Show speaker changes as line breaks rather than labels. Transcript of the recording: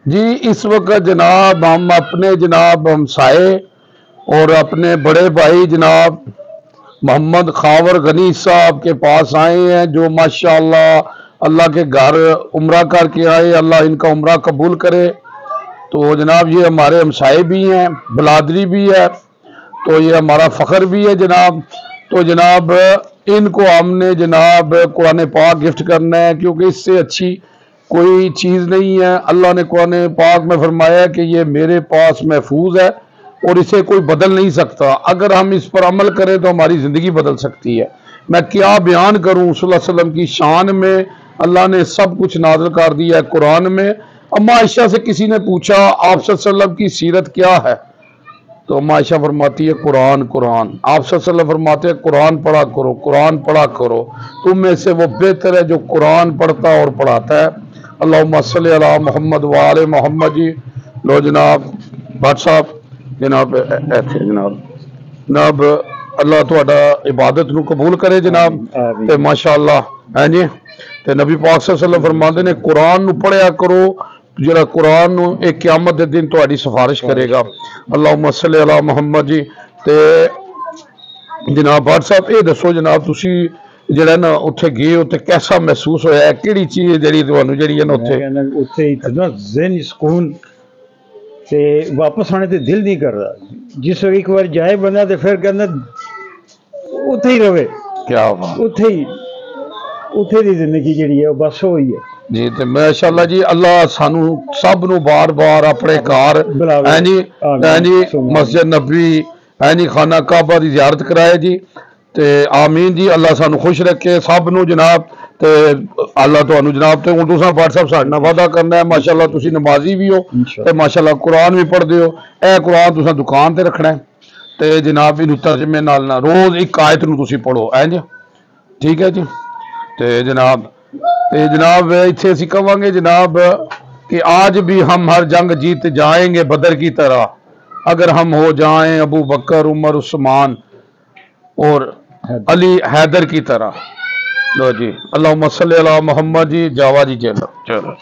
جی اس وقت جناب ہم اپنے جناب ہمسائے اور اپنے بڑے بھائی جناب محمد خاور غنی صاحب کے پاس آئے ہیں، جو ماشاءاللہ اللہ کے گھر عمرہ کر کے آئے، اللہ ان کا عمرہ قبول کرے۔ تو جناب یہ ہمارے ہمسائے بھی ہیں، بلادری بھی ہے، تو یہ ہمارا فخر بھی ہے جناب۔ تو جناب ان کو ہم نے جناب قرآن پاک گفٹ کرنا ہے، کیونکہ اس سے اچھی کوئی چیز نہیں ہے۔ اللہ نے قرآن پاک میں فرمایا ہے کہ یہ میرے پاس محفوظ ہے اور اسے کوئی بدل نہیں سکتا، اگر ہم اس پر عمل کریں تو ہماری زندگی بدل سکتی ہے۔ میں کیا بیان کروں صلی اللہ علیہ وسلم کی شان میں، اللہ نے سب کچھ نازل کر دیا ہے قرآن میں۔ اما عائشہ سے کسی نے پوچھا آپ صلی اللہ علیہ وسلم کی سیرت کیا ہے، تو اما عائشہ فرماتی ہے قرآن قرآن۔ آپ صلی اللہ علیہ وسلم فرماتے ہیں قرآن پڑھا کرو، قرآن پڑھا کرو، تم میں سے وہ بہتر ہے جو قرآن پڑھتا اور پڑھاتا ہے۔ اللہم صلی علی محمد وآل محمد جی۔ لو جناب بھٹ صاحب جناب ایتھے جناب اللہ تہاڈا عبادت نو قبول کرے جناب، تے ماشاءاللہ ہے جی۔ تے نبی پاک صلی اللہ علیہ وسلم فرماندے نے قرآن نو پڑھیا کرو، جڑا قرآن نو ایک قیامت دے دن تہاڈی سفارش کرے گا۔ اللہم صلی علی محمد جی۔ تے جناب بھٹ صاحب یہ دسو جناب تسی جڑا نا اتھے گئے ہو تے کیسا محسوس ہویا ہے، کیڑی چیز جڑی تانوں جڑی ہے نا
اتھے اتنا ذہنی سکون تے واپس آنے تے دل نہیں کر رہا۔ جس ایک بار جائے بندہ تے پھر کہنا اتھے ہی رہے،
کیا بات،
اتھے دی زندگی جڑی ہے بس ہوئی ہے
جی۔ تے ماشاءاللہ جی اللہ سانو سب نو بار بار اپنے گھر مسجد نبوی خانہ کعبہ دی زیارت کرائے جی، تے آمین جی۔ اللہ سانو خوش رکھے سب نو جناب، تے اللہ تانو جناب تے ہن تساں بھٹ صاحب ساڈے نال وعدہ کرنا ہے، ماشاءاللہ تسی نمازی بھی ہو تے ماشاءاللہ قرآن بھی پڑھدے ہو، اے قرآن تساں دکان تے رکھنا ہے تے جناب اینو ترجمے نال نہ روز ایک آیت نو تسی پڑھو جی، ٹھیک ہے جی۔ تے جناب اتھے اسی کہاں گے جناب کہ آج بھی ہم ہر جنگ جیت جائیں گے بدر کی طرح، اگر ہم ہو جائیں ابو بکر عمر عثمان اور علی حیدر کی طرح۔ لو جی اللہم صلی علی محمد جی۔ جاوا جی چلو۔